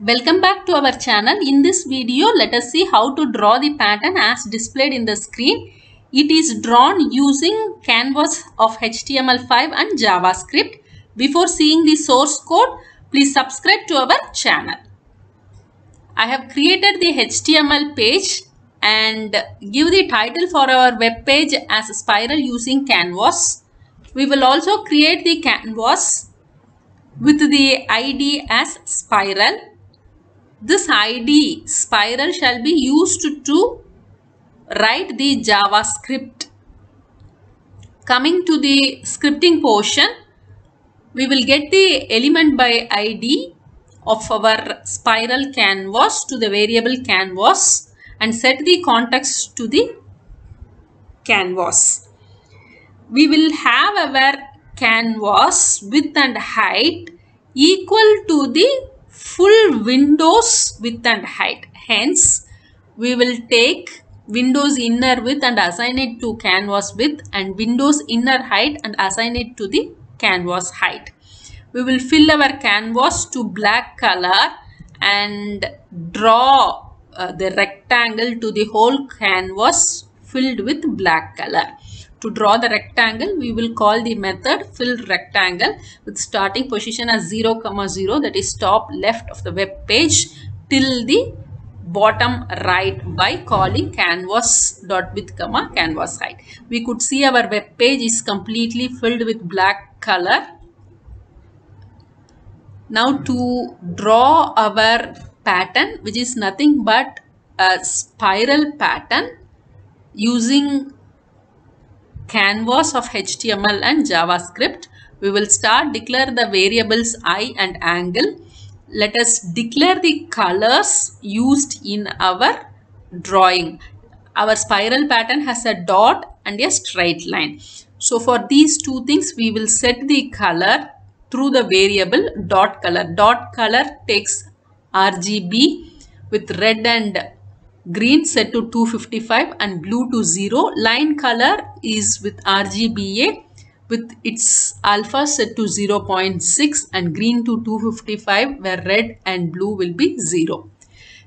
Welcome back to our channel. In this video, let us see how to draw the pattern as displayed in the screen. It is drawn using canvas of HTML5 and JavaScript. Before seeing the source code, please subscribe to our channel. I have created the HTML page and give the title for our web page as spiral using canvas. We will also create the canvas with the ID as spiral. This ID spiral shall be used to write the JavaScript. Coming to the scripting portion, we will get the element by ID of our spiral canvas to the variable canvas and set the context to the canvas. We will have our canvas width and height equal to the full windows width and height. Hence, we will take windows inner width and assign it to canvas width and windows inner height and assign it to the canvas height. We will fill our canvas to black color and draw the rectangle to the whole canvas filled with black color. To draw the rectangle, we will call the method fill rectangle with starting position as 0, 0, that is top left of the web page till the bottom right by calling canvas.width, canvas height. We could see our web page is completely filled with black color. Now to draw our pattern, which is nothing but a spiral pattern using canvas of HTML and JavaScript, we will declare the variables I and angle. Let us declare the colors used in our drawing. Our spiral pattern has a dot and a straight line. So for these two things, we will set the color through the variable dot color. Dot color takes RGB with red and green set to 255 and blue to 0. Line color is with RGBA with its alpha set to 0.6 and green to 255 where red and blue will be 0.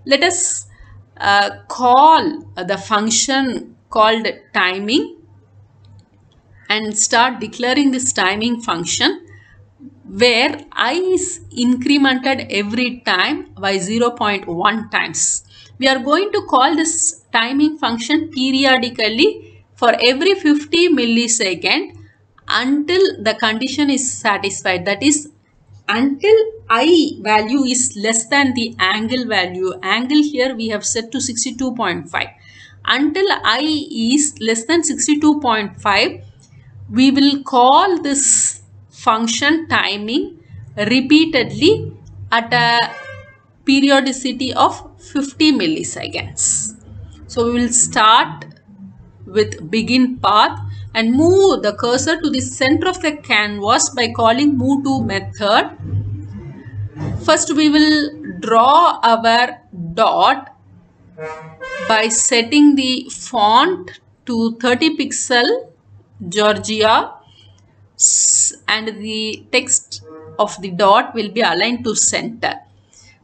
Let us call the function called timing and start declaring this timing function where I is incremented every time by 0.1 times. We are going to call this timing function periodically for every 50 millisecond until the condition is satisfied. That is, until I value is less than the angle value. Angle here we have set to 62.5. Until I is less than 62.5, we will call this function timing repeatedly at a periodicity of 50 milliseconds. So we will start with begin path and move the cursor to the center of the canvas by calling move to method. First we will draw our dot by setting the font to 30 pixel Georgia and the text of the dot will be aligned to center.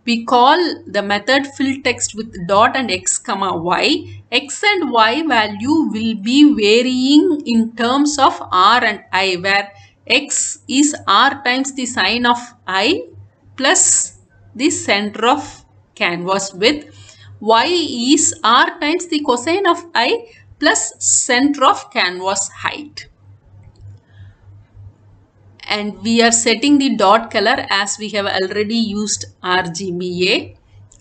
We call the method fill text with dot and x, y. X and y value will be varying in terms of r and I, where x is r times the sine of I plus the center of canvas width. Y is r times the cosine of I plus center of canvas height. And we are setting the dot color as we have already used RGBA,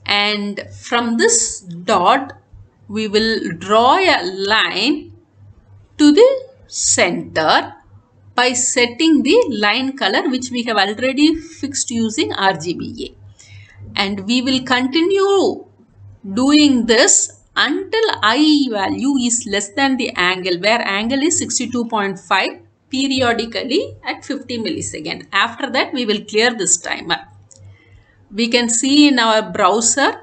and from this dot we will draw a line to the center by setting the line color which we have already fixed using RGBA, and we will continue doing this until I value is less than the angle, where angle is 62.5, periodically at 50 milliseconds. After that, we will clear this timer. We can see in our browser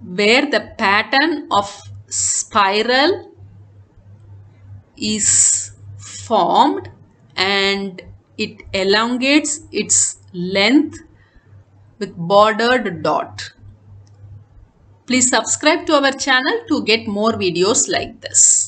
where the pattern of spiral is formed and it elongates its length with bordered dot. Please subscribe to our channel to get more videos like this.